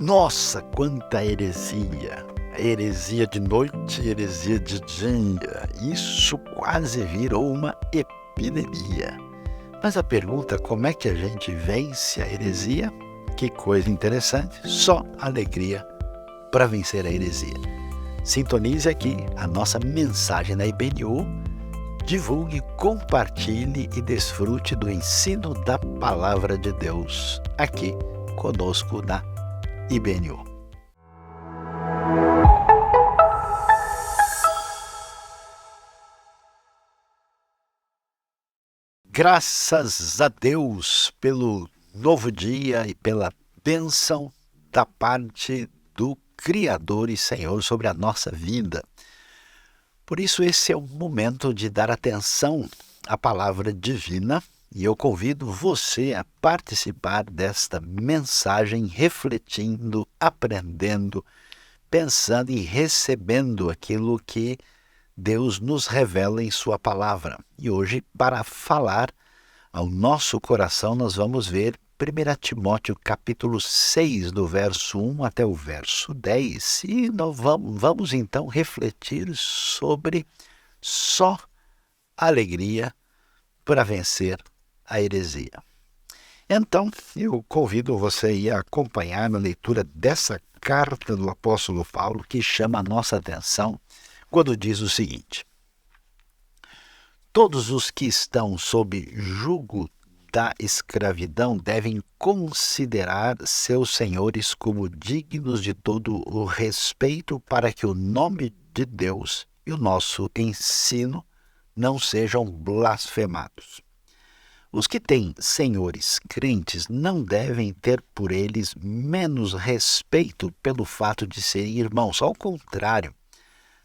Nossa, quanta heresia! Heresia de noite, heresia de dia. Isso quase virou uma epidemia. Mas a pergunta, como é que a gente vence a heresia? Que coisa interessante, só alegria para vencer a heresia. Sintonize aqui a nossa mensagem na IBNU, divulgue, compartilhe e desfrute do ensino da Palavra de Deus aqui conosco na IBNU. Graças a Deus pelo novo dia e pela bênção da parte do Criador e Senhor sobre a nossa vida. Por isso esse é o momento de dar atenção à palavra divina e eu convido você a participar desta mensagem refletindo, aprendendo, pensando e recebendo aquilo que Deus nos revela em sua palavra. E hoje, para falar ao nosso coração, nós vamos ver 1 Timóteo capítulo 6, do verso 1 até o verso 10. E nós vamos então refletir sobre só alegria para vencer a heresia. Então, eu convido você a acompanhar a leitura dessa carta do apóstolo Paulo, que chama a nossa atenção quando diz o seguinte: todos os que estão sob jugo da escravidão devem considerar seus senhores como dignos de todo o respeito, para que o nome de Deus e o nosso ensino não sejam blasfemados. Os que têm senhores crentes não devem ter por eles menos respeito pelo fato de serem irmãos. Ao contrário,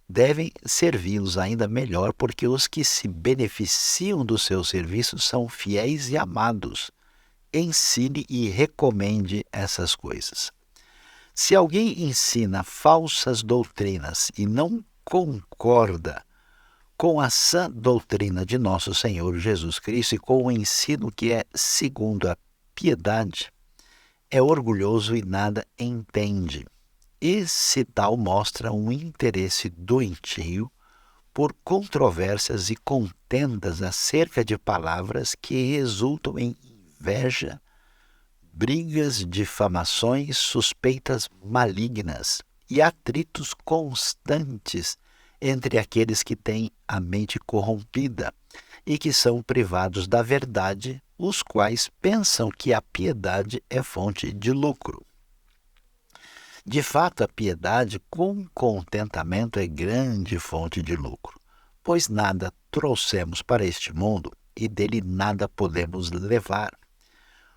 devem servi-los ainda melhor, porque os que se beneficiam dos seus serviços são fiéis e amados. Ensine e recomende essas coisas. Se alguém ensina falsas doutrinas e não concorda com a sã doutrina de nosso Senhor Jesus Cristo e com o ensino que é segundo a piedade, é orgulhoso e nada entende. Esse tal mostra um interesse doentio por controvérsias e contendas acerca de palavras que resultam em inveja, brigas, difamações, suspeitas malignas e atritos constantes entre aqueles que têm a mente corrompida e que são privados da verdade, os quais pensam que a piedade é fonte de lucro. De fato, a piedade com contentamento é grande fonte de lucro, pois nada trouxemos para este mundo e dele nada podemos levar.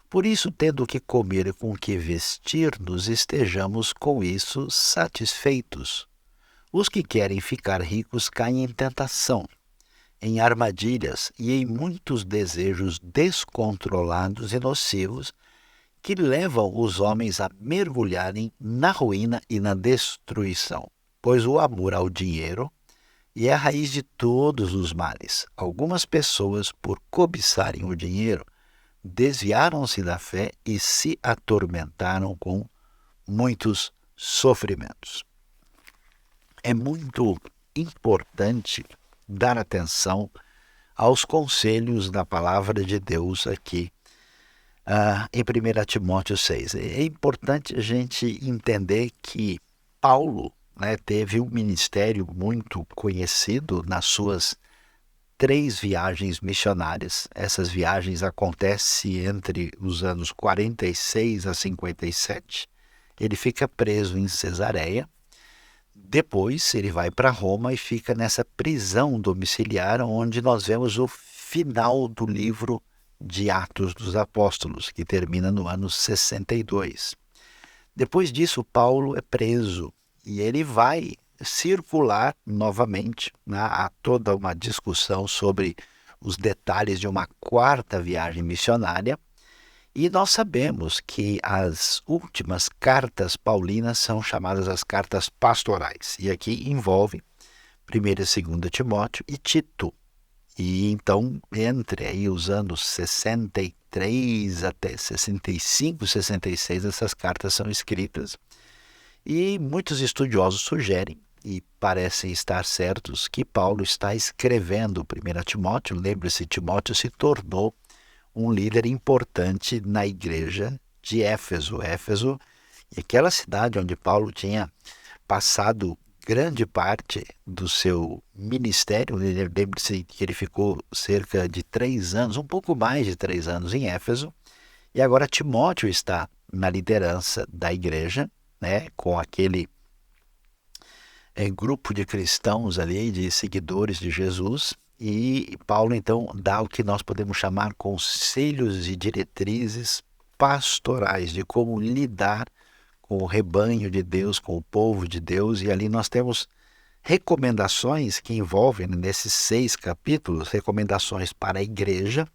Por isso, tendo que comer e com que vestir-nos, estejamos com isso satisfeitos. Os que querem ficar ricos caem em tentação, em armadilhas e em muitos desejos descontrolados e nocivos, que levam os homens a mergulharem na ruína e na destruição. Pois o amor ao dinheiro é a raiz de todos os males. Algumas pessoas, por cobiçarem o dinheiro, desviaram-se da fé e se atormentaram com muitos sofrimentos. É muito importante dar atenção aos conselhos da palavra de Deus aqui em 1 Timóteo 6. É importante a gente entender que Paulo, teve um ministério muito conhecido nas suas 3 viagens missionárias. Essas viagens acontecem entre os anos 46 a 57. Ele fica preso em Cesareia. Depois ele vai para Roma e fica nessa prisão domiciliar, onde nós vemos o final do livro de Atos dos Apóstolos, que termina no ano 62. Depois disso, Paulo é preso e ele vai circular novamente. Há toda uma discussão sobre os detalhes de uma 4ª viagem missionária. E nós sabemos que as últimas cartas paulinas são chamadas as cartas pastorais. E aqui envolve 1 e 2 Timóteo e Tito. E então, entre aí os anos 63 até 65, 66, essas cartas são escritas. E muitos estudiosos sugerem, e parecem estar certos, que Paulo está escrevendo 1 Timóteo. Lembre-se, Timóteo se tornou um líder importante na igreja de Éfeso. Éfeso, e aquela cidade onde Paulo tinha passado grande parte do seu ministério. Lembre-se que ele ficou cerca de 3 anos, um pouco mais de 3 anos em Éfeso, e agora Timóteo está na liderança da igreja, né, com aquele grupo de cristãos ali, de seguidores de Jesus, e Paulo então dá o que nós podemos chamar conselhos e diretrizes pastorais de como lidar com o rebanho de Deus, com o povo de Deus, e ali nós temos recomendações que envolvem, nesses 6 capítulos, recomendações para a igreja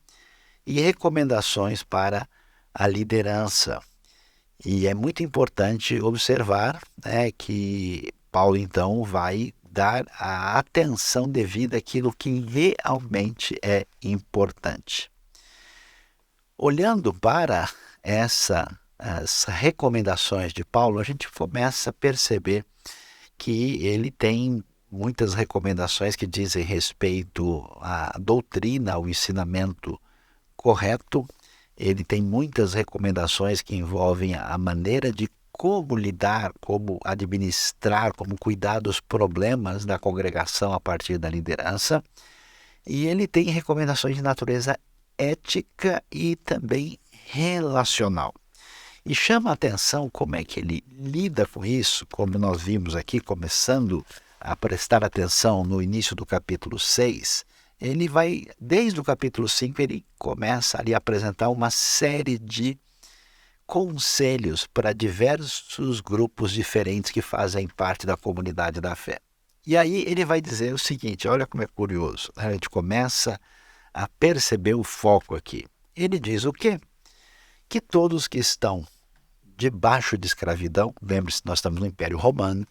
e recomendações para a liderança. E é muito importante observar, né, que Paulo então vai dar a atenção devida àquilo que realmente é importante. Olhando para as recomendações de Paulo, a gente começa a perceber que ele tem muitas recomendações que dizem respeito à doutrina, ao ensinamento correto. Ele tem muitas recomendações que envolvem a maneira de como lidar, como administrar, como cuidar dos problemas da congregação a partir da liderança. E ele tem recomendações de natureza ética e também relacional. E chama a atenção como é que ele lida com isso, como nós vimos aqui, começando a prestar atenção no início do capítulo 6, ele vai, desde o capítulo 5, ele começa ali a apresentar uma série de conselhos para diversos grupos diferentes que fazem parte da comunidade da fé. E aí ele vai dizer o seguinte, olha como é curioso, a gente começa a perceber o foco aqui. Ele diz o quê? Que todos que estão debaixo de escravidão, lembre-se, nós estamos no Império Romano,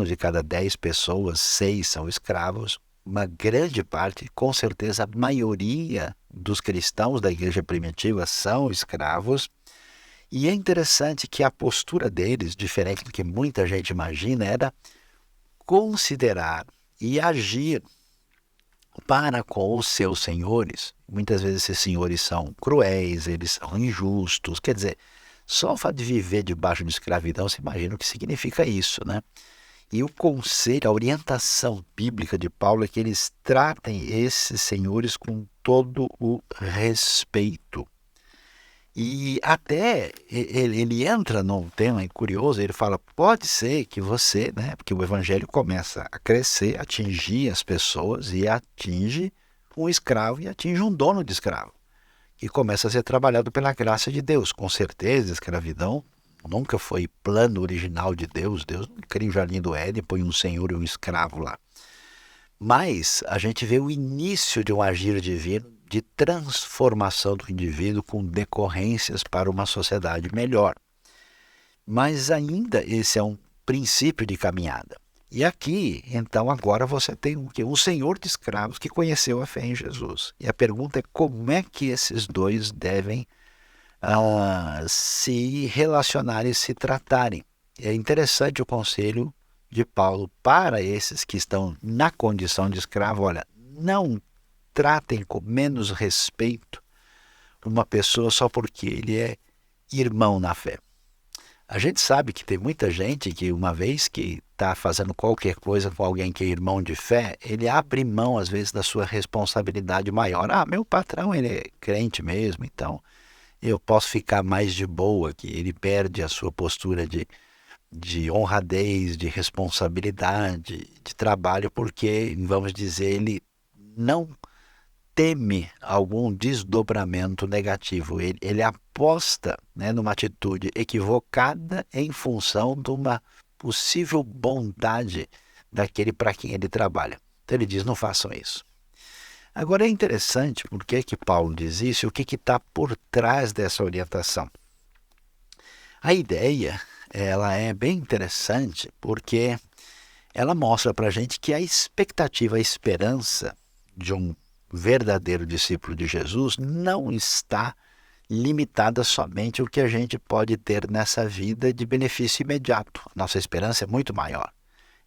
de cada 10 pessoas, 6 são escravos, uma grande parte, com certeza a maioria dos cristãos da igreja primitiva são escravos, e é interessante que a postura deles, diferente do que muita gente imagina, era considerar e agir para com os seus senhores. Muitas vezes esses senhores são cruéis, eles são injustos, quer dizer, só o fato de viver debaixo de escravidão, você imagina o que significa isso, né? E o conselho, a orientação bíblica de Paulo é que eles tratem esses senhores com todo o respeito. E até ele entra num tema curioso, ele fala, pode ser que você, né, porque o evangelho começa a crescer, atingir as pessoas e atinge um escravo e atinge um dono de escravo. E começa a ser trabalhado pela graça de Deus. Com certeza, a escravidão nunca foi plano original de Deus. Deus não cria o jardim do Éden, põe um senhor e um escravo lá. Mas a gente vê o início de um agir divino de transformação do indivíduo com decorrências para uma sociedade melhor. Mas ainda esse é um princípio de caminhada. E aqui, então, agora você tem um senhor de escravos que conheceu a fé em Jesus. E a pergunta é como é que esses dois devem se relacionarem e se tratarem. É interessante o conselho de Paulo para esses que estão na condição de escravo. Olha, não tratem com menos respeito uma pessoa só porque ele é irmão na fé. A gente sabe que tem muita gente que, uma vez que está fazendo qualquer coisa com alguém que é irmão de fé, ele abre mão, às vezes, da sua responsabilidade maior. Meu patrão, ele é crente mesmo, então eu posso ficar mais de boa, que ele perde a sua postura de honradez, de responsabilidade, de trabalho, porque, vamos dizer, ele não teme algum desdobramento negativo. Ele aposta, né, numa atitude equivocada em função de uma possível bondade daquele para quem ele trabalha. Então ele diz, não façam isso. Agora é interessante por que Paulo diz isso e o que está por trás dessa orientação. A ideia, ela é bem interessante porque ela mostra para a gente que a expectativa, a esperança de um verdadeiro discípulo de Jesus não está limitada somente ao que a gente pode ter nessa vida de benefício imediato. Nossa esperança é muito maior.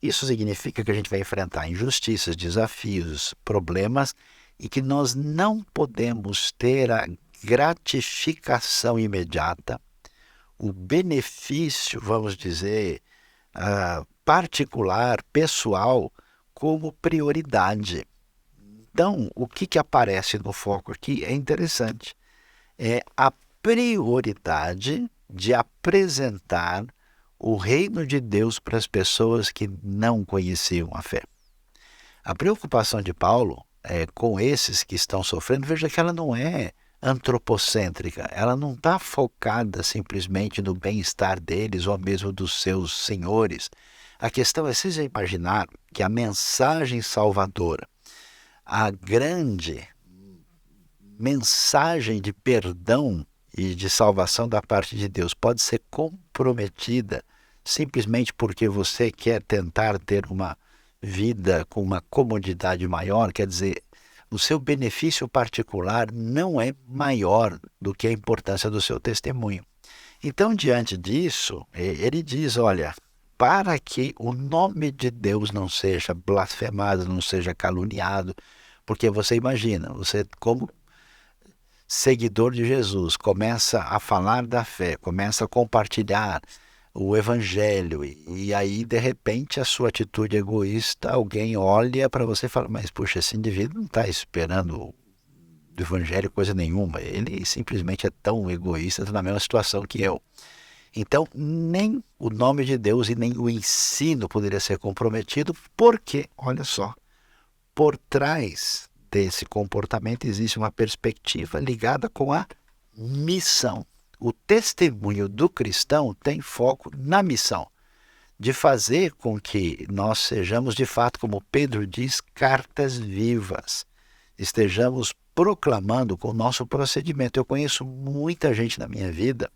Isso significa que a gente vai enfrentar injustiças, desafios, problemas e que nós não podemos ter a gratificação imediata, o benefício, vamos dizer, particular, pessoal, como prioridade. Então, o que aparece no foco aqui é interessante. É a prioridade de apresentar o reino de Deus para as pessoas que não conheciam a fé. A preocupação de Paulo com esses que estão sofrendo, veja que ela não é antropocêntrica, ela não está focada simplesmente no bem-estar deles ou mesmo dos seus senhores. A questão é, vocês já imaginaram que a mensagem salvadora, a grande mensagem de perdão e de salvação da parte de Deus pode ser comprometida simplesmente porque você quer tentar ter uma vida com uma comodidade maior? Quer dizer, o seu benefício particular não é maior do que a importância do seu testemunho. Então, diante disso, ele diz, olha, para que o nome de Deus não seja blasfemado, não seja caluniado, porque você imagina, você como seguidor de Jesus, começa a falar da fé, começa a compartilhar o evangelho e aí, de repente, a sua atitude egoísta, alguém olha para você e fala, mas puxa, esse indivíduo não está esperando do evangelho coisa nenhuma, ele simplesmente é tão egoísta, está na mesma situação que eu. Então, nem o nome de Deus e nem o ensino poderia ser comprometido, porque, olha só, por trás desse comportamento existe uma perspectiva ligada com a missão. O testemunho do cristão tem foco na missão, de fazer com que nós sejamos, de fato, como Pedro diz, cartas vivas. Estejamos proclamando com o nosso procedimento. Eu conheço muita gente na minha vida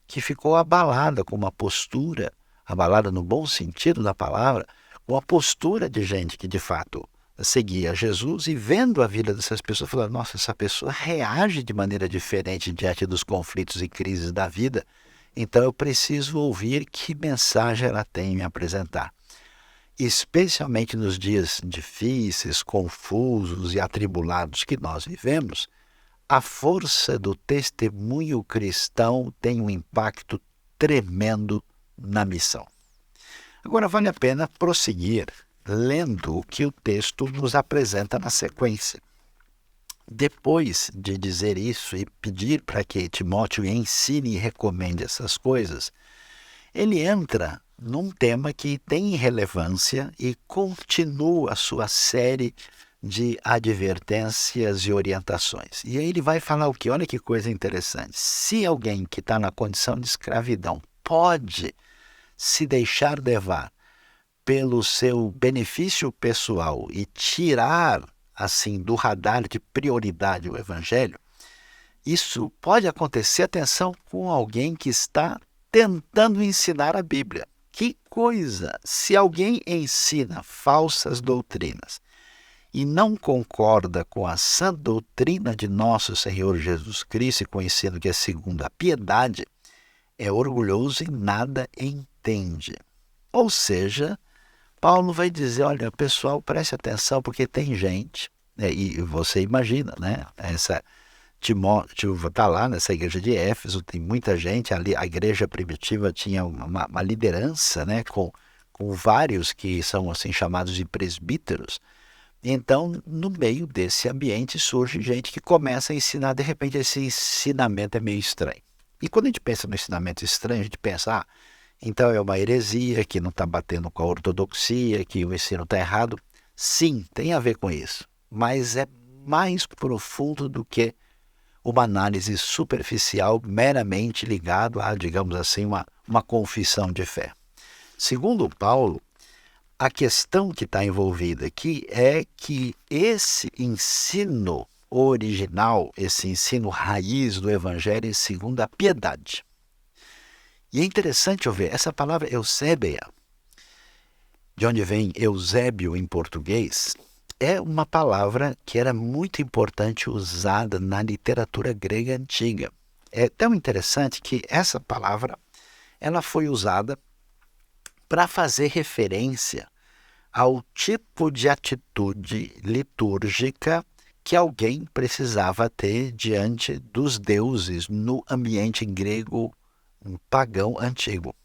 que ficou abalada com uma postura, abalada no bom sentido da palavra, com a postura de gente que, de fato, seguia Jesus e vendo a vida dessas pessoas, falando, nossa, essa pessoa reage de maneira diferente diante dos conflitos e crises da vida, então eu preciso ouvir que mensagem ela tem a me apresentar. Especialmente nos dias difíceis, confusos e atribulados que nós vivemos, a força do testemunho cristão tem um impacto tremendo na missão. Agora vale a pena prosseguir lendo o que o texto nos apresenta na sequência. Depois de dizer isso e pedir para que Timóteo ensine e recomende essas coisas, ele entra num tema que tem relevância e continua a sua série de advertências e orientações. E aí ele vai falar o quê? Olha que coisa interessante. Se alguém que está na condição de escravidão pode se deixar levar pelo seu benefício pessoal e tirar, assim, do radar de prioridade o evangelho, isso pode acontecer, atenção, com alguém que está tentando ensinar a Bíblia. Que coisa! Se alguém ensina falsas doutrinas e não concorda com a sã doutrina de nosso Senhor Jesus Cristo e com o ensino que é segundo a piedade, é orgulhoso e nada entende. Ou seja, Paulo vai dizer, olha, pessoal, preste atenção, porque tem gente, e você imagina, né? Timóteo está lá nessa igreja de Éfeso, tem muita gente ali, a igreja primitiva tinha uma liderança, né? Com vários que são assim chamados de presbíteros. Então, no meio desse ambiente surge gente que começa a ensinar, de repente esse ensinamento é meio estranho. E quando a gente pensa no ensinamento estranho, a gente pensa, então é uma heresia que não está batendo com a ortodoxia, que o ensino está errado. Sim, tem a ver com isso, mas é mais profundo do que uma análise superficial meramente ligado a, digamos assim, uma confissão de fé. Segundo Paulo, a questão que está envolvida aqui é que esse ensino original, esse ensino raiz do Evangelho é segundo a piedade. E é interessante ver essa palavra eusébia, de onde vem Eusébio em português, é uma palavra que era muito importante usada na literatura grega antiga. É tão interessante que essa palavra ela foi usada para fazer referência ao tipo de atitude litúrgica que alguém precisava ter diante dos deuses no ambiente grego pagão antigo.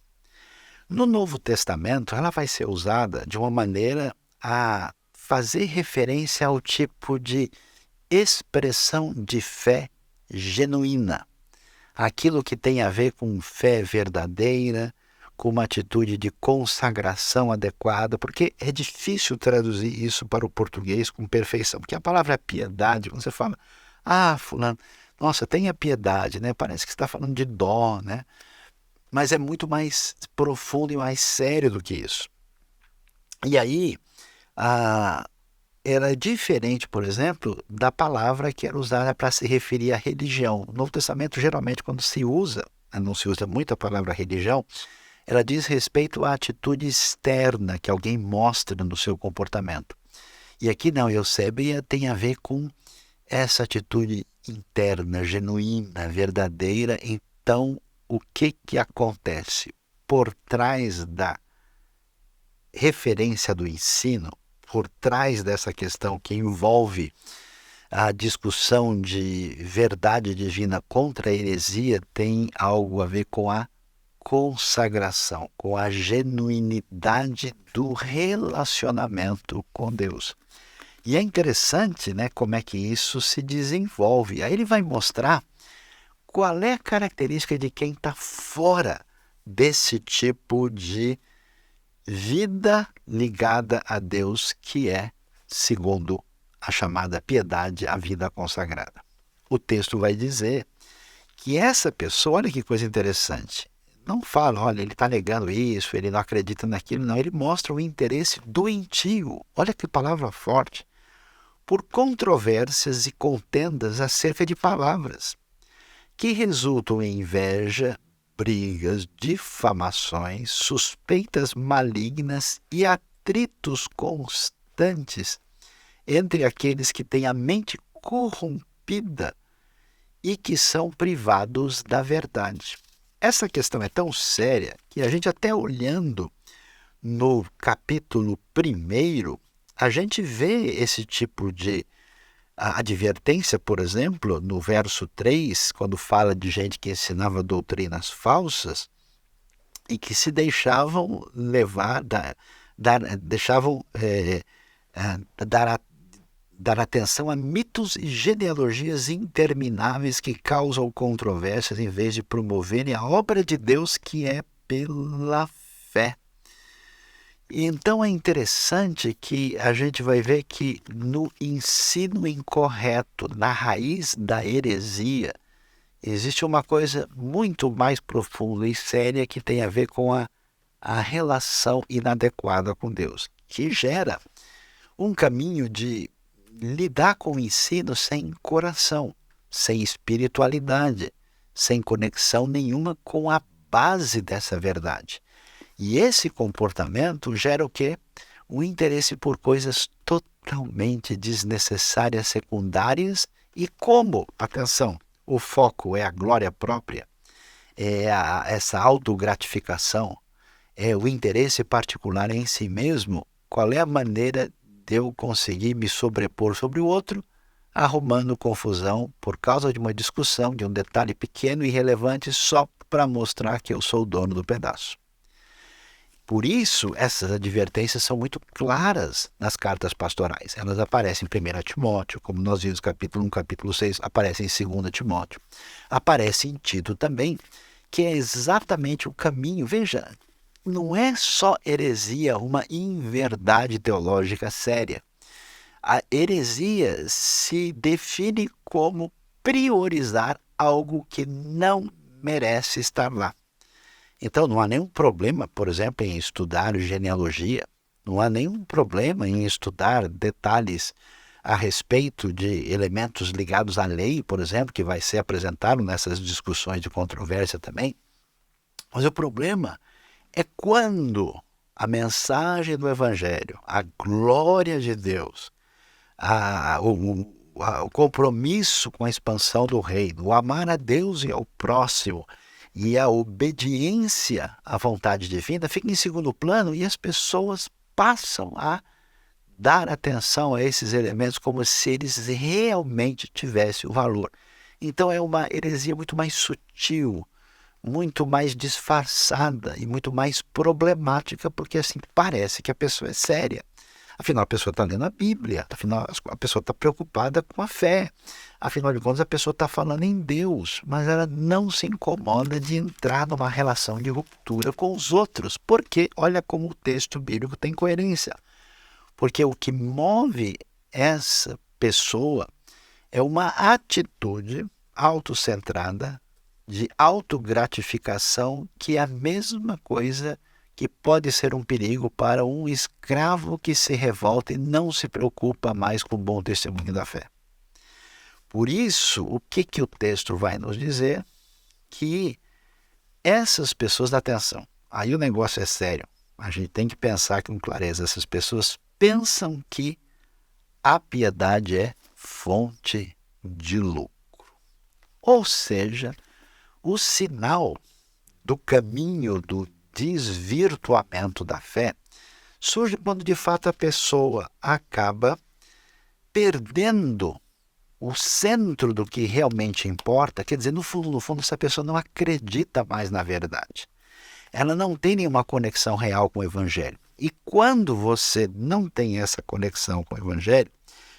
No Novo Testamento, ela vai ser usada de uma maneira a fazer referência ao tipo de expressão de fé genuína, aquilo que tem a ver com fé verdadeira, com uma atitude de consagração adequada, porque é difícil traduzir isso para o português com perfeição, porque a palavra piedade, quando você fala, fulano, nossa, tenha piedade, né? Parece que você está falando de dó, né? Mas é muito mais profundo e mais sério do que isso. E aí, era diferente, por exemplo, da palavra que era usada para se referir à religião. No Novo Testamento, geralmente, quando se usa, não se usa muito a palavra religião, ela diz respeito à atitude externa que alguém mostra no seu comportamento. E aqui não, Eusébia tem a ver com essa atitude interna, genuína, verdadeira. Então, o que acontece? Por trás da referência do ensino, por trás dessa questão que envolve a discussão de verdade divina contra a heresia, tem algo a ver com a consagração, com a genuinidade do relacionamento com Deus. E é interessante, né, como é que isso se desenvolve. Aí ele vai mostrar qual é a característica de quem está fora desse tipo de vida ligada a Deus, que é, segundo a chamada piedade, a vida consagrada. O texto vai dizer que essa pessoa, olha que coisa interessante, não fala, olha, ele está negando isso, ele não acredita naquilo, não, ele mostra o interesse doentio, olha que palavra forte, por controvérsias e contendas acerca de palavras, que resultam em inveja, brigas, difamações, suspeitas malignas e atritos constantes entre aqueles que têm a mente corrompida e que são privados da verdade. Essa questão é tão séria que a gente até olhando no capítulo 1, a gente vê esse tipo de advertência, por exemplo, no verso 3, quando fala de gente que ensinava doutrinas falsas e que se deixavam levar, dar atenção a mitos e genealogias intermináveis que causam controvérsias em vez de promoverem a obra de Deus, que é pela fé. E então é interessante que a gente vai ver que no ensino incorreto, na raiz da heresia, existe uma coisa muito mais profunda e séria que tem a ver com a relação inadequada com Deus, que gera um caminho de lidar com o ensino sem coração, sem espiritualidade, sem conexão nenhuma com a base dessa verdade. E esse comportamento gera o quê? Um interesse por coisas totalmente desnecessárias, secundárias, e como, atenção, o foco é a glória própria, é essa autogratificação, é o interesse particular em si mesmo, qual é a maneira de eu conseguir me sobrepor sobre o outro, arrumando confusão por causa de uma discussão, de um detalhe pequeno e irrelevante, só para mostrar que eu sou o dono do pedaço. Por isso, essas advertências são muito claras nas cartas pastorais. Elas aparecem em 1 Timóteo, como nós vimos capítulo 1, capítulo 6, aparecem em 2 Timóteo. Aparece em Tito também, que é exatamente o caminho. Veja, não é só heresia, uma inverdade teológica séria. A heresia se define como priorizar algo que não merece estar lá. Então, não há nenhum problema, por exemplo, em estudar genealogia, não há nenhum problema em estudar detalhes a respeito de elementos ligados à lei, por exemplo, que vai ser apresentado nessas discussões de controvérsia também. Mas o problema é quando a mensagem do Evangelho, a glória de Deus, o compromisso com a expansão do reino, o amar a Deus e ao próximo e a obediência à vontade divina fica em segundo plano e as pessoas passam a dar atenção a esses elementos como se eles realmente tivessem o valor. Então é uma heresia muito mais sutil, muito mais disfarçada e muito mais problemática, porque assim parece que a pessoa é séria. Afinal, a pessoa está lendo a Bíblia, afinal, a pessoa está preocupada com a fé. Afinal de contas, a pessoa está falando em Deus, mas ela não se incomoda de entrar numa relação de ruptura com os outros, porque olha como o texto bíblico tem coerência. Porque o que move essa pessoa é uma atitude autocentrada, de autogratificação, que é a mesma coisa que pode ser um perigo para um escravo que se revolta e não se preocupa mais com o bom testemunho da fé. Por isso, o que o texto vai nos dizer? Que essas pessoas, atenção, aí o negócio é sério, a gente tem que pensar com clareza, essas pessoas pensam que a piedade é fonte de lucro. Ou seja, o sinal do caminho do desvirtuamento da fé surge quando de fato a pessoa acaba perdendo o centro do que realmente importa. Quer dizer, no fundo, essa pessoa não acredita mais na verdade. Ela não tem nenhuma conexão real com o Evangelho. E quando você não tem essa conexão com o Evangelho,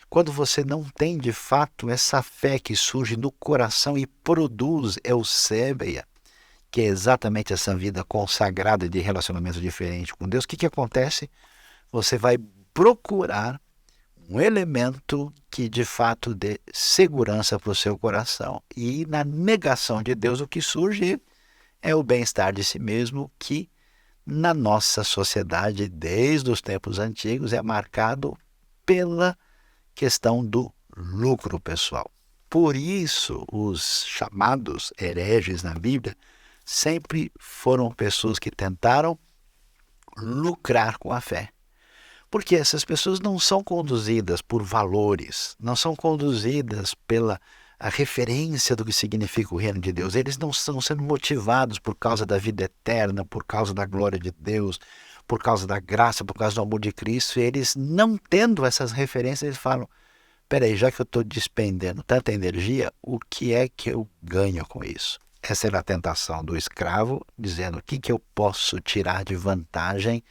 quando você não tem de fato essa fé que surge no coração e produz eusébia, que é exatamente essa vida consagrada de relacionamento diferente com Deus, o que acontece? Você vai procurar um elemento que de fato dê segurança para o seu coração. E na negação de Deus, o que surge é o bem-estar de si mesmo, que na nossa sociedade, desde os tempos antigos, é marcado pela questão do lucro pessoal. Por isso, os chamados hereges na Bíblia sempre foram pessoas que tentaram lucrar com a fé. Porque essas pessoas não são conduzidas por valores, não são conduzidas pela a referência do que significa o reino de Deus. Eles não estão sendo motivados por causa da vida eterna, por causa da glória de Deus, por causa da graça, por causa do amor de Cristo. E eles, não tendo essas referências, eles falam: peraí, já que eu estou despendendo tanta energia, o que é que eu ganho com isso? Essa era a tentação do escravo, dizendo: o que eu posso tirar de vantagem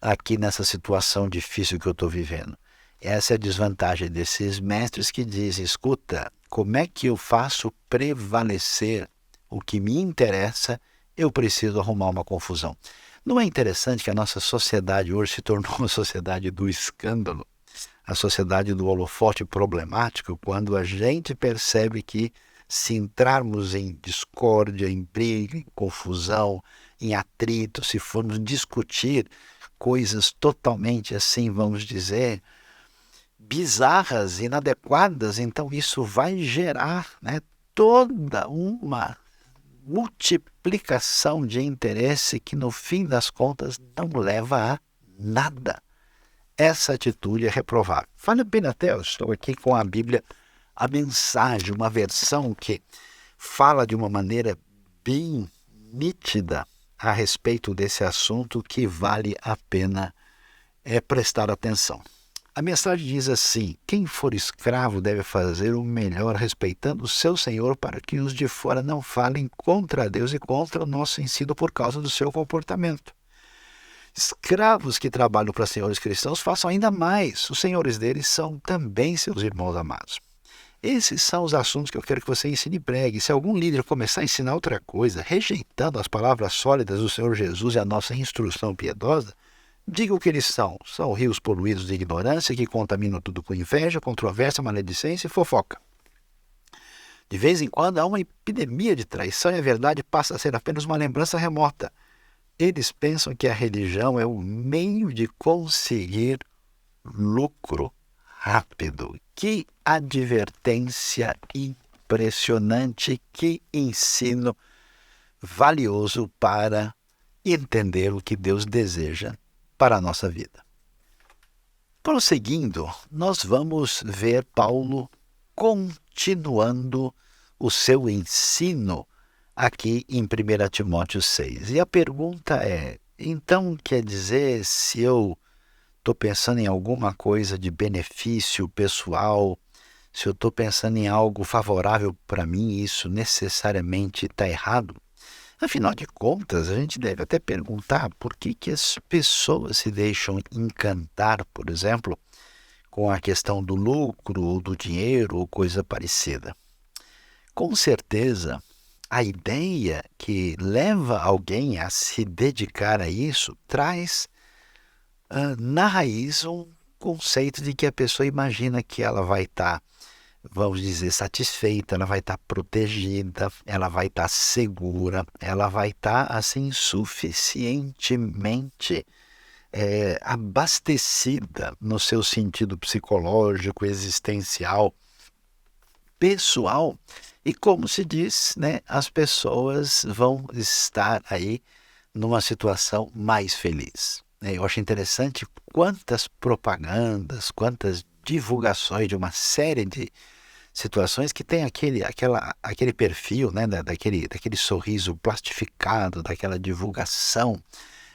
aqui nessa situação difícil que eu estou vivendo? Essa é a desvantagem desses mestres que dizem: escuta, como é que eu faço prevalecer o que me interessa? Eu preciso arrumar uma confusão. Não é interessante que a nossa sociedade hoje se tornou uma sociedade do escândalo, a sociedade do holofote problemático, quando a gente percebe que se entrarmos em discórdia, em briga, em confusão, em atrito, se formos discutir coisas totalmente assim, vamos dizer, bizarras, inadequadas, então isso vai gerar, toda uma multiplicação de interesse que no fim das contas não leva a nada. Essa atitude é reprovável. Vale a pena até, eu estou aqui com a Bíblia, a mensagem, uma versão que fala de uma maneira bem nítida a respeito desse assunto, que vale a pena prestar atenção. A mensagem diz assim: quem for escravo deve fazer o melhor, respeitando o seu senhor, para que os de fora não falem contra Deus e contra o nosso ensino por causa do seu comportamento. Escravos que trabalham para senhores cristãos façam ainda mais. Os senhores deles são também seus irmãos amados. Esses são os assuntos que eu quero que você ensine e pregue. Se algum líder começar a ensinar outra coisa, rejeitando as palavras sólidas do Senhor Jesus e a nossa instrução piedosa, diga o que eles são. São rios poluídos de ignorância que contaminam tudo com inveja, controvérsia, maledicência e fofoca. De vez em quando há uma epidemia de traição e a verdade passa a ser apenas uma lembrança remota. Eles pensam que a religião é o meio de conseguir lucro rápido. Que advertência impressionante, que ensino valioso para entender o que Deus deseja para a nossa vida. Prosseguindo, nós vamos ver Paulo continuando o seu ensino aqui em 1 Timóteo 6. E a pergunta é, então quer dizer, se eu estou pensando em alguma coisa de benefício pessoal, se eu estou pensando em algo favorável para mim, isso necessariamente está errado? Afinal de contas, a gente deve até perguntar por que as pessoas se deixam encantar, por exemplo, com a questão do lucro ou do dinheiro ou coisa parecida. Com certeza, a ideia que leva alguém a se dedicar a isso traz na raiz um conceito de que a pessoa imagina que ela vai estar, vamos dizer, satisfeita, ela vai estar protegida, ela vai estar segura, ela vai estar assim suficientemente abastecida no seu sentido psicológico, existencial, pessoal, e como se diz, né, as pessoas vão estar aí numa situação mais feliz. Eu acho interessante quantas propagandas, quantas divulgações de uma série de situações que tem aquele perfil, né, daquele sorriso plastificado, daquela divulgação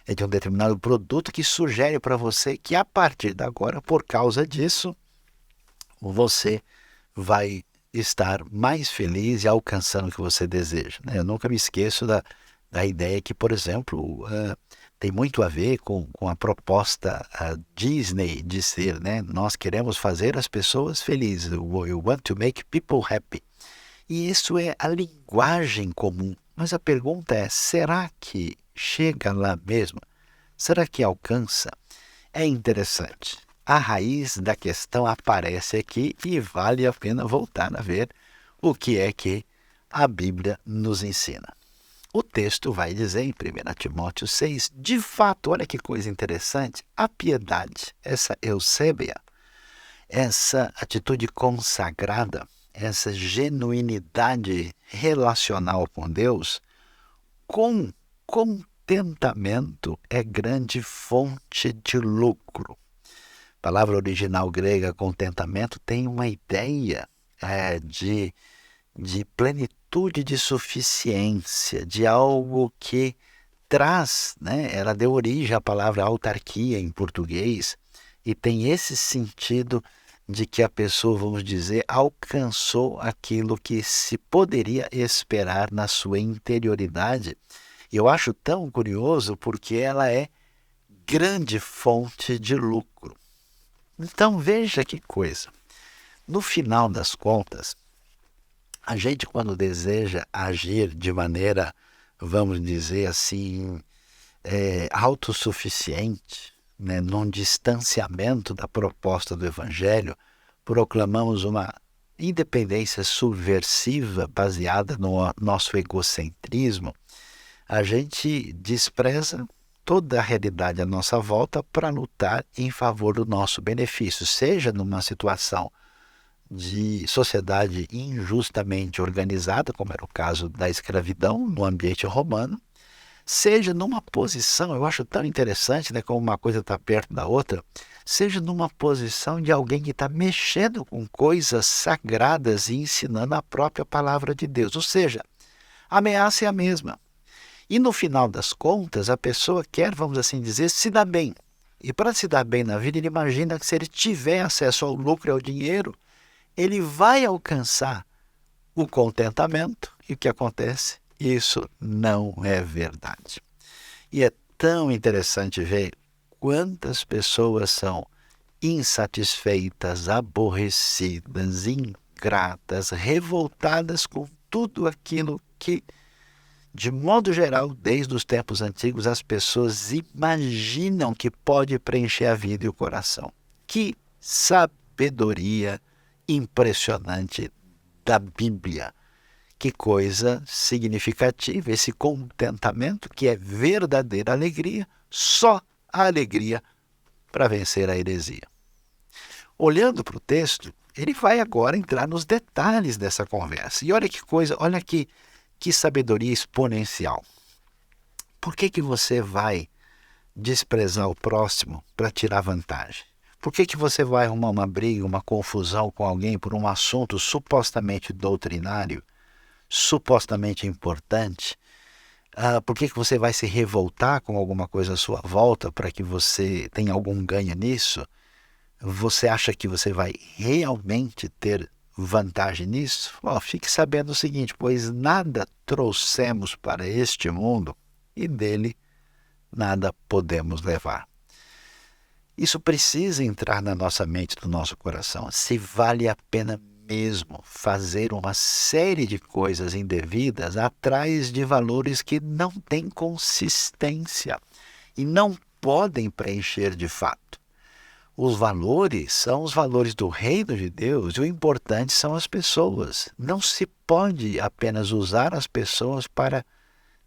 de um determinado produto que sugere para você que a partir de agora, por causa disso, você vai estar mais feliz e alcançando o que você deseja, né? Eu nunca me esqueço da ideia que, por exemplo, tem muito a ver com a proposta Disney de ser, né? Nós queremos fazer as pessoas felizes. We want to make people happy. E isso é a linguagem comum. Mas a pergunta é, será que chega lá mesmo? Será que alcança? É interessante. A raiz da questão aparece aqui e vale a pena voltar a ver o que é que a Bíblia nos ensina. O texto vai dizer em 1 Timóteo 6, de fato, olha que coisa interessante, a piedade, essa eusébia, essa atitude consagrada, essa genuinidade relacional com Deus, com contentamento é grande fonte de lucro. A palavra original grega contentamento tem uma ideia de plenitude, de suficiência, de algo que traz, né? Ela deu origem à palavra autarquia em português e tem esse sentido de que a pessoa, vamos dizer, alcançou aquilo que se poderia esperar na sua interioridade. Eu acho tão curioso porque ela é grande fonte de lucro. Então veja que coisa. No final das contas, a gente quando deseja agir de maneira, vamos dizer assim, autossuficiente, né, num distanciamento da proposta do Evangelho, proclamamos uma independência subversiva baseada no nosso egocentrismo, a gente despreza toda a realidade à nossa volta para lutar em favor do nosso benefício, seja numa situação de sociedade injustamente organizada, como era o caso da escravidão no ambiente romano, seja numa posição, eu acho tão interessante, né, como uma coisa está perto da outra, seja numa posição de alguém que está mexendo com coisas sagradas e ensinando a própria palavra de Deus. Ou seja, a ameaça é a mesma. E no final das contas, a pessoa quer, vamos assim dizer, se dar bem. E para se dar bem na vida, ele imagina que se ele tiver acesso ao lucro e ao dinheiro, ele vai alcançar o contentamento. E o que acontece? Isso não é verdade. E é tão interessante ver quantas pessoas são insatisfeitas, aborrecidas, ingratas, revoltadas com tudo aquilo que, de modo geral, desde os tempos antigos, as pessoas imaginam que pode preencher a vida e o coração. Que sabedoria impressionante da Bíblia! Que coisa significativa, esse contentamento que é verdadeira alegria, só a alegria para vencer a heresia. Olhando para o texto, ele vai agora entrar nos detalhes dessa conversa. E olha que coisa, olha que sabedoria exponencial. Por que você vai desprezar o próximo para tirar vantagem? Por que que você vai arrumar uma briga, uma confusão com alguém por um assunto supostamente doutrinário, supostamente importante? Por que que você vai se revoltar com alguma coisa à sua volta para que você tenha algum ganho nisso? Você acha que você vai realmente ter vantagem nisso? Fique sabendo o seguinte, pois nada trouxemos para este mundo e dele nada podemos levar. Isso precisa entrar na nossa mente, no nosso coração. Se vale a pena mesmo fazer uma série de coisas indevidas atrás de valores que não têm consistência e não podem preencher de fato. Os valores são os valores do reino de Deus e o importante são as pessoas. Não se pode apenas usar as pessoas para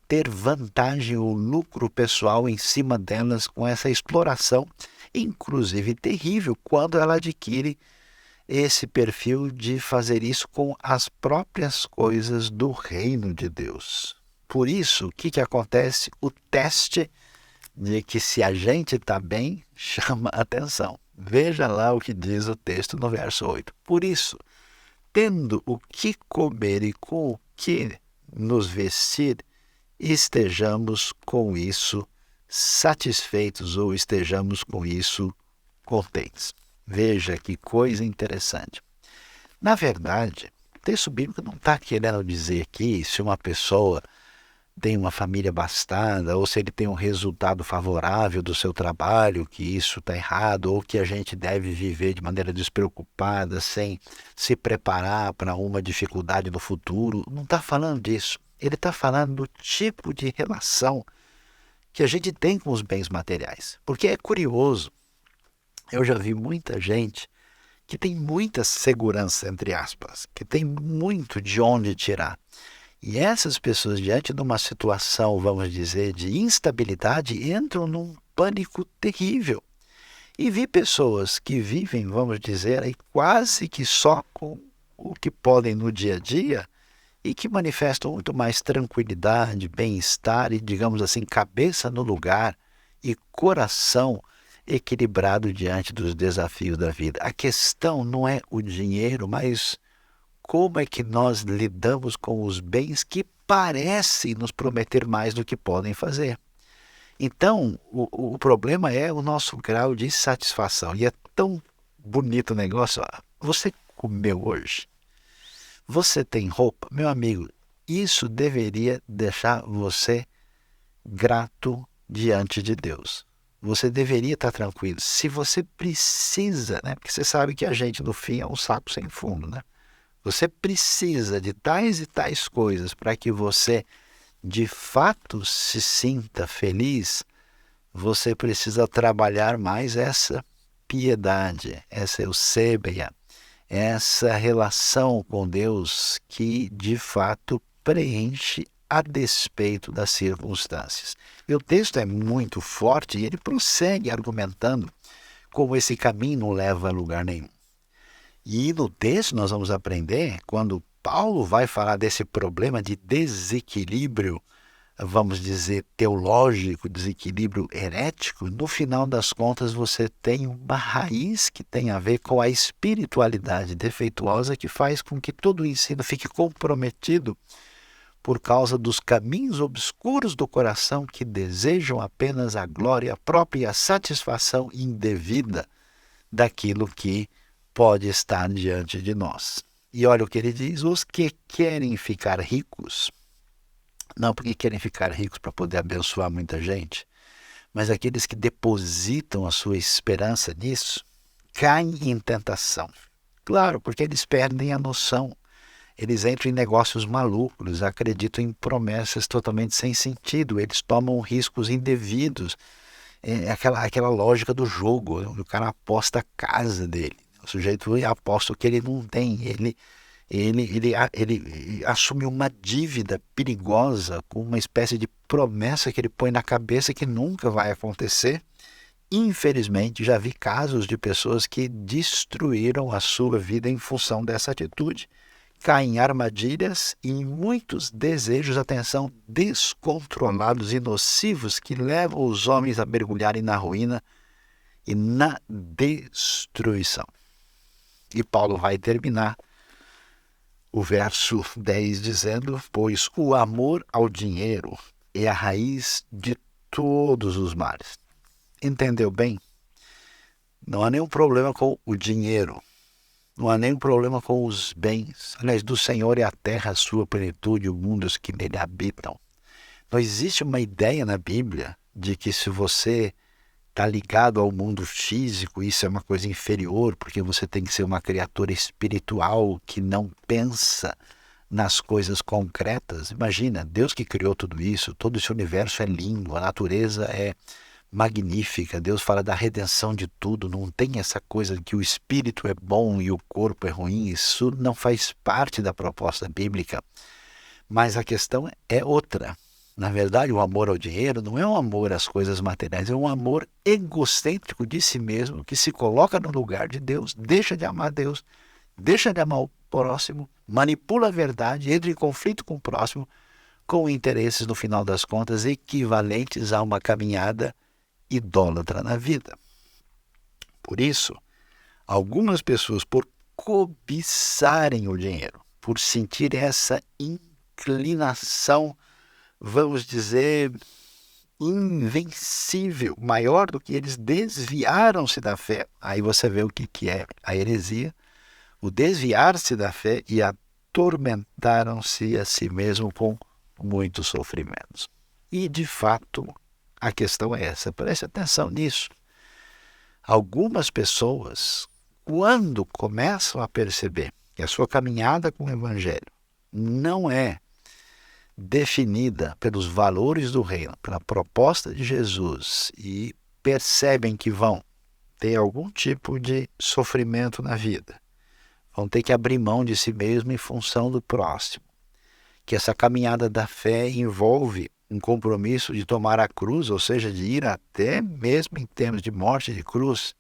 ter vantagem ou lucro pessoal em cima delas com essa exploração, inclusive terrível, quando ela adquire esse perfil de fazer isso com as próprias coisas do reino de Deus. Por isso, o que acontece? O teste de que se a gente está bem chama atenção. Veja lá o que diz o texto no verso 8. Por isso, tendo o que comer e com o que nos vestir, estejamos com isso satisfeitos ou estejamos com isso contentes. Veja que coisa interessante. Na verdade, o texto bíblico não está querendo dizer aqui se uma pessoa tem uma família abastada ou se ele tem um resultado favorável do seu trabalho, que isso está errado, ou que a gente deve viver de maneira despreocupada, sem se preparar para uma dificuldade no futuro. Não está falando disso. Ele está falando do tipo de relação que a gente tem com os bens materiais. Porque é curioso, eu já vi muita gente que tem muita segurança, entre aspas, que tem muito de onde tirar. E essas pessoas, diante de uma situação, vamos dizer, de instabilidade, entram num pânico terrível. E vi pessoas que vivem, vamos dizer, aí quase que só com o que podem no dia a dia e que manifestam muito mais tranquilidade, bem-estar e, digamos assim, cabeça no lugar e coração equilibrado diante dos desafios da vida. A questão não é o dinheiro, mas como é que nós lidamos com os bens que parecem nos prometer mais do que podem fazer. Então, o problema é o nosso grau de satisfação. E é tão bonito o negócio. Você comeu hoje? Você tem roupa? Meu amigo, isso deveria deixar você grato diante de Deus. Você deveria estar tranquilo. Se você precisa, né? Porque você sabe que a gente, no fim, é um saco sem fundo, né? Você precisa de tais e tais coisas para que você, de fato, se sinta feliz. Você precisa trabalhar mais essa piedade, essa eusébia, essa relação com Deus que, de fato, preenche a despeito das circunstâncias. E o texto é muito forte e ele prossegue argumentando como esse caminho não leva a lugar nenhum. E no texto nós vamos aprender, quando Paulo vai falar desse problema de desequilíbrio, vamos dizer, teológico, desequilíbrio herético, no final das contas você tem uma raiz que tem a ver com a espiritualidade defeituosa que faz com que todo o ensino fique comprometido por causa dos caminhos obscuros do coração que desejam apenas a glória própria e a satisfação indevida daquilo que pode estar diante de nós. E olha o que ele diz, os que querem ficar ricos, não porque querem ficar ricos para poder abençoar muita gente, mas aqueles que depositam a sua esperança nisso, caem em tentação. Claro, porque eles perdem a noção. Eles entram em negócios malucos, acreditam em promessas totalmente sem sentido, eles tomam riscos indevidos. É aquela lógica do jogo, o cara aposta a casa dele. O sujeito aposta o que ele não tem, ele assume uma dívida perigosa com uma espécie de promessa que ele põe na cabeça que nunca vai acontecer. Infelizmente, já vi casos de pessoas que destruíram a sua vida em função dessa atitude. Caem em armadilhas e em muitos desejos, atenção, descontrolados e nocivos que levam os homens a mergulharem na ruína e na destruição. E Paulo vai terminar o verso 10 dizendo: pois o amor ao dinheiro é a raiz de todos os males. Entendeu bem? Não há nenhum problema com o dinheiro. Não há nenhum problema com os bens. Aliás, do Senhor é a terra, a sua plenitude, o mundo, os que nele habitam. Não existe uma ideia na Bíblia de que se você está ligado ao mundo físico, isso é uma coisa inferior, porque você tem que ser uma criatura espiritual que não pensa nas coisas concretas. Imagina, Deus que criou tudo isso, todo esse universo é lindo, a natureza é magnífica, Deus fala da redenção de tudo, não tem essa coisa de que o espírito é bom e o corpo é ruim, isso não faz parte da proposta bíblica. Mas a questão é outra. Na verdade, o amor ao dinheiro não é um amor às coisas materiais, é um amor egocêntrico de si mesmo, que se coloca no lugar de Deus, deixa de amar Deus, deixa de amar o próximo, manipula a verdade, entra em conflito com o próximo, com interesses, no final das contas, equivalentes a uma caminhada idólatra na vida. Por isso, algumas pessoas, por cobiçarem o dinheiro, por sentir essa inclinação, vamos dizer, invencível, maior do que eles, desviaram-se da fé. Aí você vê o que é a heresia, o desviar-se da fé, e atormentaram-se a si mesmo com muitos sofrimentos. E, de fato, a questão é essa, preste atenção nisso. Algumas pessoas, quando começam a perceber que a sua caminhada com o Evangelho não é definida pelos valores do reino, pela proposta de Jesus, e percebem que vão ter algum tipo de sofrimento na vida, vão ter que abrir mão de si mesmo em função do próximo, que essa caminhada da fé envolve um compromisso de tomar a cruz, ou seja, de ir até mesmo em termos de morte de cruz,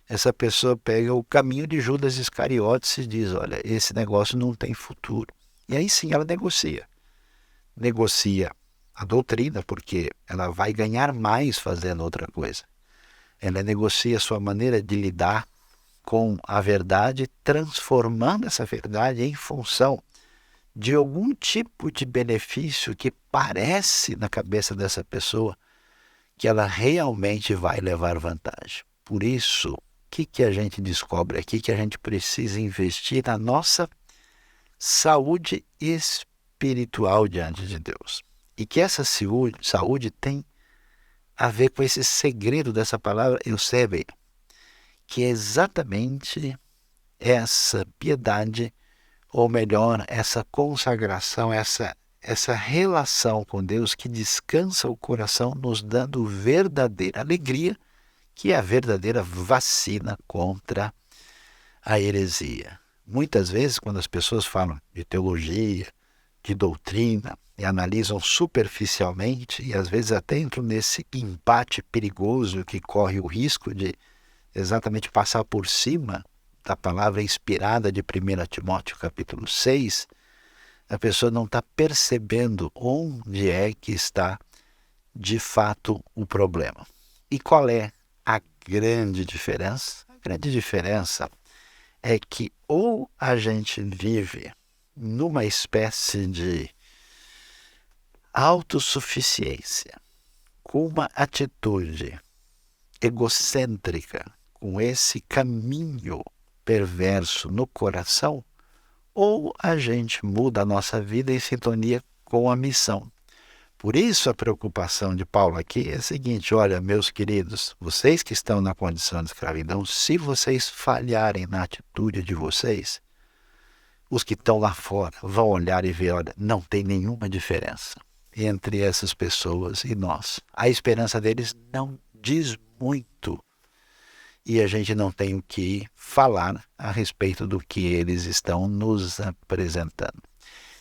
essa pessoa pega o caminho de Judas Iscariotes e diz: olha, esse negócio não tem futuro. E aí sim ela negocia a doutrina, porque ela vai ganhar mais fazendo outra coisa. Ela negocia a sua maneira de lidar com a verdade, transformando essa verdade em função de algum tipo de benefício que parece na cabeça dessa pessoa que ela realmente vai levar vantagem. Por isso, o que a gente descobre aqui? Que a gente precisa investir na nossa saúde espiritual diante de Deus. E que essa saúde tem a ver com esse segredo dessa palavra eusebia, que é exatamente essa piedade, ou melhor, essa consagração, essa relação com Deus que descansa o coração, nos dando verdadeira alegria, que é a verdadeira vacina contra a heresia. Muitas vezes, quando as pessoas falam de teologia, de doutrina, e analisam superficialmente, e às vezes até entram nesse empate perigoso que corre o risco de exatamente passar por cima da palavra inspirada de 1 Timóteo capítulo 6, a pessoa não está percebendo onde é que está de fato o problema. E qual é a grande diferença? A grande diferença é que ou a gente vive numa espécie de autossuficiência, com uma atitude egocêntrica, com esse caminho perverso no coração, ou a gente muda a nossa vida em sintonia com a missão. Por isso a preocupação de Paulo aqui é a seguinte: olha, meus queridos, vocês que estão na condição de escravidão, se vocês falharem na atitude de vocês, os que estão lá fora vão olhar e ver, olha, não tem nenhuma diferença entre essas pessoas e nós. A esperança deles não diz muito. E a gente não tem o que falar a respeito do que eles estão nos apresentando.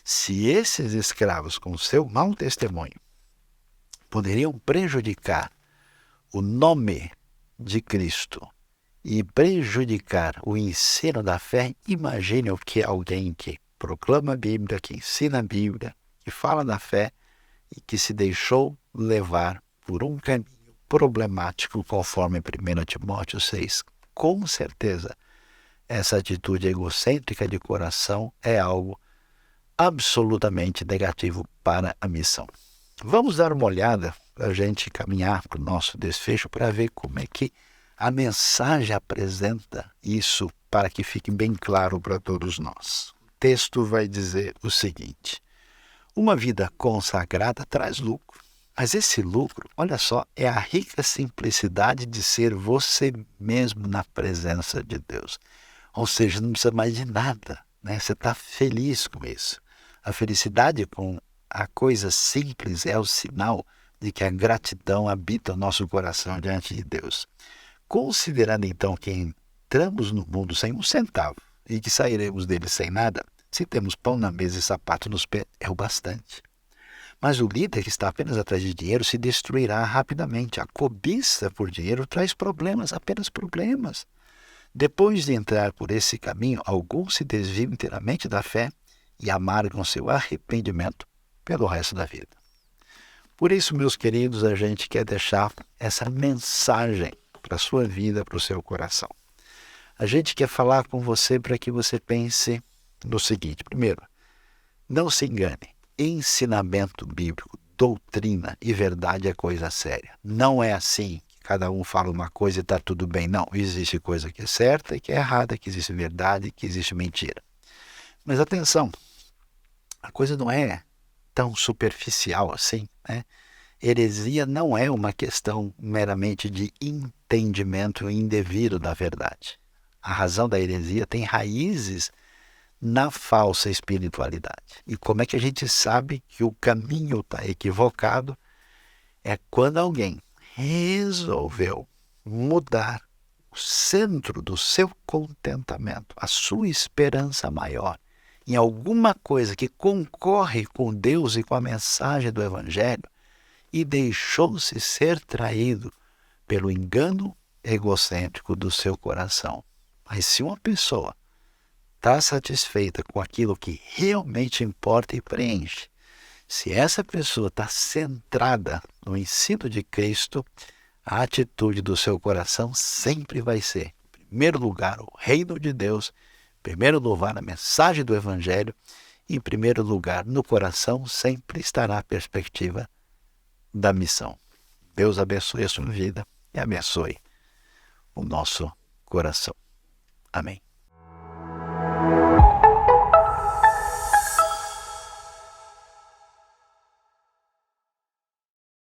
Se esses escravos, com seu mau testemunho, poderiam prejudicar o nome de Cristo e prejudicar o ensino da fé, imagine o que alguém que proclama a Bíblia, que ensina a Bíblia, que fala da fé e que se deixou levar por um caminho problemático, conforme 1 Timóteo 6. Com certeza, essa atitude egocêntrica de coração é algo absolutamente negativo para a missão. Vamos dar uma olhada para a gente caminhar para o nosso desfecho para ver como é que a mensagem apresenta isso para que fique bem claro para todos nós. O texto vai dizer o seguinte: uma vida consagrada traz lucro, mas esse lucro, olha só, é a rica simplicidade de ser você mesmo na presença de Deus. Ou seja, não precisa mais de nada, né? Você está feliz com isso. A felicidade com a coisa simples é o sinal de que a gratidão habita o nosso coração diante de Deus. Considerando então que entramos no mundo sem um centavo e que sairemos dele sem nada, se temos pão na mesa e sapato nos pés, é o bastante. Mas o líder que está apenas atrás de dinheiro se destruirá rapidamente. A cobiça por dinheiro traz problemas, apenas problemas. Depois de entrar por esse caminho, alguns se desviam inteiramente da fé e amargam seu arrependimento pelo resto da vida. Por isso, meus queridos, a gente quer deixar essa mensagem para a sua vida, para o seu coração. A gente quer falar com você para que você pense no seguinte: primeiro, não se engane. Ensinamento bíblico, doutrina e verdade é coisa séria. Não é assim que cada um fala uma coisa e está tudo bem. Não, existe coisa que é certa e que é errada, que existe verdade e que existe mentira. Mas atenção, a coisa não é tão superficial assim, né? Heresia não é uma questão meramente de entendimento indevido da verdade. A razão da heresia tem raízes na falsa espiritualidade. E como é que a gente sabe que o caminho está equivocado? É quando alguém resolveu mudar o centro do seu contentamento, a sua esperança maior, em alguma coisa que concorre com Deus e com a mensagem do Evangelho, e deixou-se ser traído pelo engano egocêntrico do seu coração. Mas se uma pessoa está satisfeita com aquilo que realmente importa e preenche, se essa pessoa está centrada no ensino de Cristo, a atitude do seu coração sempre vai ser, em primeiro lugar, o reino de Deus, em primeiro lugar, a mensagem do Evangelho, e em primeiro lugar, no coração, sempre estará a perspectiva da missão. Deus abençoe a sua vida e abençoe o nosso coração. Amém.